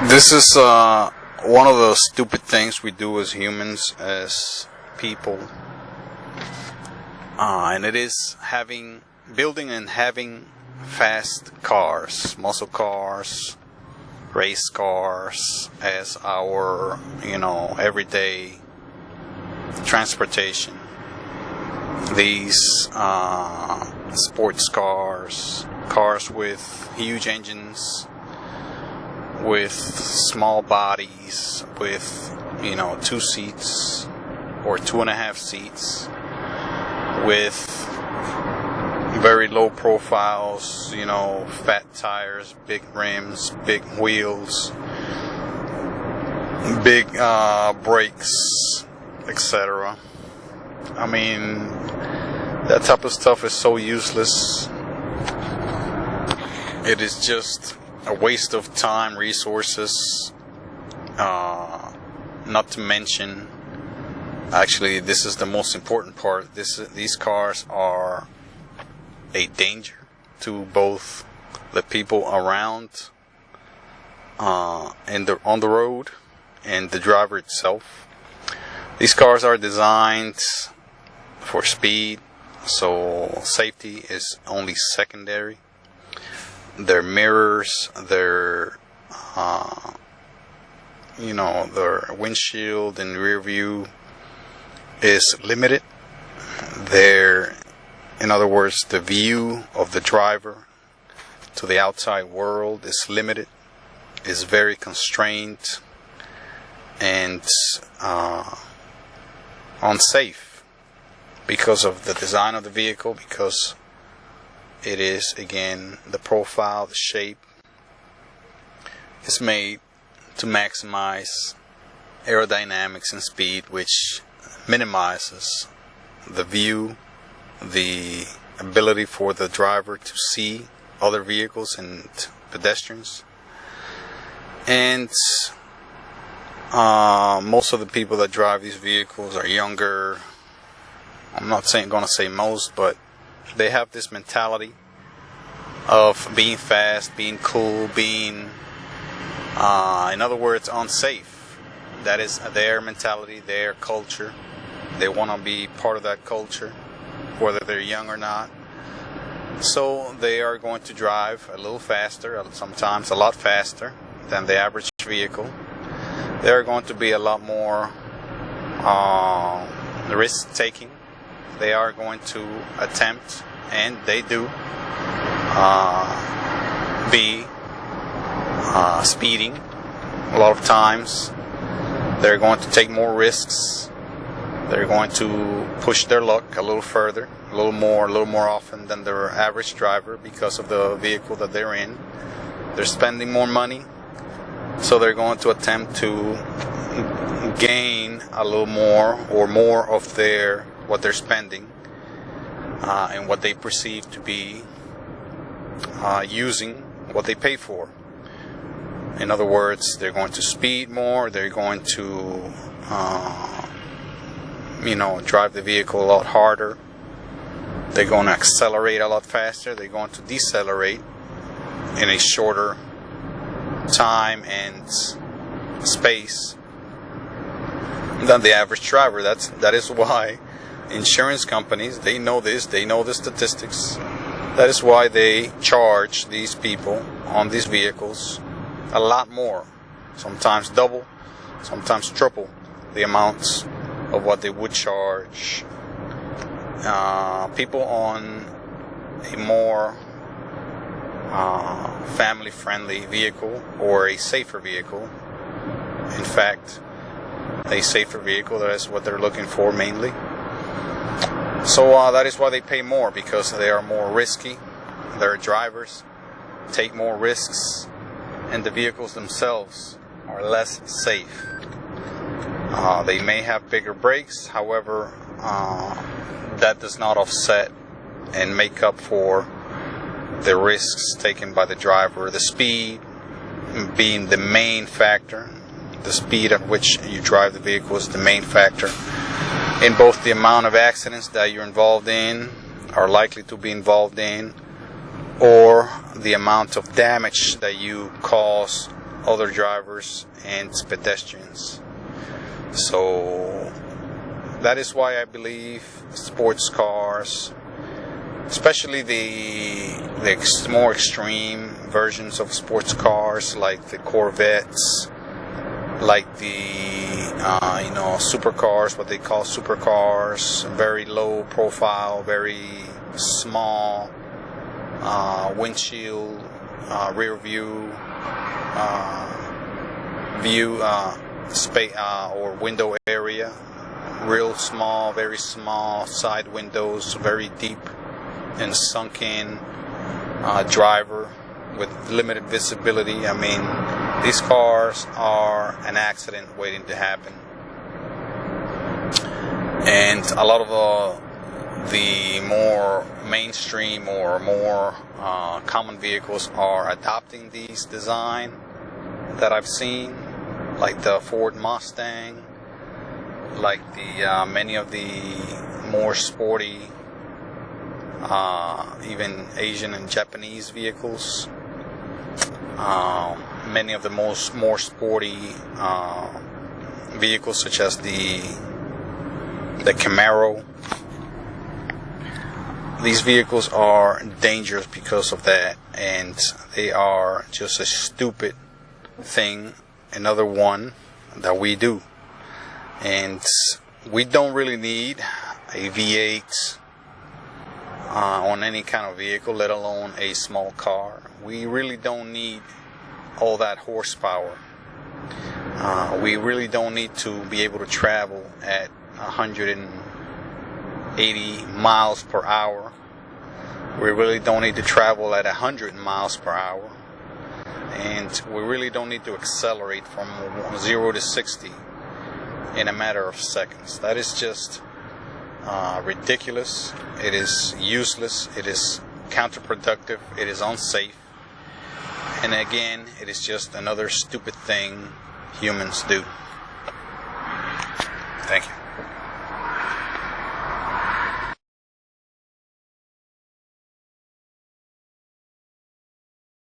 This is one of the stupid things we do as humans, as people, and it is building and having fast cars, muscle cars, race cars as our, everyday transportation. These sports cars, cars with huge engines, with small bodies, with 2 seats or 2.5 seats, with very low profiles, fat tires, big rims, big wheels, big brakes, etc. I mean, that type of stuff is so useless. It is just a waste of time, resources, not to mention, actually this is the most important part, these cars are a danger to both the people around on the road and the driver itself. These cars are designed for speed, so safety is only secondary. Their mirrors, their their windshield and rear view is limited. In other words, the view of the driver to the outside world is limited, is very constrained, and unsafe because of the design of the vehicle, because it is, again, the profile, the shape is made to maximize aerodynamics and speed, which minimizes the view, the ability for the driver to see other vehicles and pedestrians. And most of the people that drive these vehicles are younger. I'm not going to say most, but they have this mentality of being fast, being cool, being, in other words, unsafe. That is their mentality, their culture. They want to be part of that culture, whether they're young or not. So they are going to drive a little faster, sometimes a lot faster than the average vehicle. They are going to be a lot more risk-taking. They are going to attempt, and they do, be speeding a lot of times. They're going to take more risks. They're going to push their luck a little further, a little more often than their average driver because of the vehicle that they're in. They're spending more money, so they're going to attempt to gain a little more or more of what they're spending and what they perceive to be using what they pay for. In other words, they're going to speed more, they're going to drive the vehicle a lot harder, they're going to accelerate a lot faster, they're going to decelerate in a shorter time and space than the average driver. That is why insurance companies, they know this, they know the statistics. That is why they charge these people on these vehicles a lot more, sometimes double, sometimes triple the amounts of what they would charge people on a more family-friendly vehicle or a safer vehicle. In fact, a safer vehicle, that is what they're looking for mainly. So that is why they pay more, because they are more risky. Their drivers take more risks, and the vehicles themselves are less safe. They may have bigger brakes, however, that does not offset and make up for the risks taken by the driver. The speed being the main factor. The speed at which you drive the vehicle is the main factor in both the amount of accidents that you're involved in, are likely to be involved in, or the amount of damage that you cause other drivers and pedestrians. So that is why I believe sports cars, especially the more extreme versions of sports cars, like the Corvettes, like the supercars, what they call supercars, very low profile, very small windshield, rear view space or window area, real small, very small side windows, very deep and sunken driver with limited visibility. I mean, these cars are an accident waiting to happen. And a lot of the more mainstream or more common vehicles are adopting these design that I've seen, like the Ford Mustang, like the many of the more sporty even Asian and Japanese vehicles, many of the more sporty vehicles such as the Camaro. These vehicles are dangerous because of that, and they are just a stupid thing, another one that we do. And we don't really need a V8 on any kind of vehicle, let alone a small car. We really don't need all that horsepower. We really don't need to be able to travel at 180 miles per hour. We really don't need to travel at 100 miles per hour. And we really don't need to accelerate from 0 to 60 in a matter of seconds. That is just ridiculous. It is useless. It is counterproductive. It is unsafe. And again, it is just another stupid thing humans do. Thank you.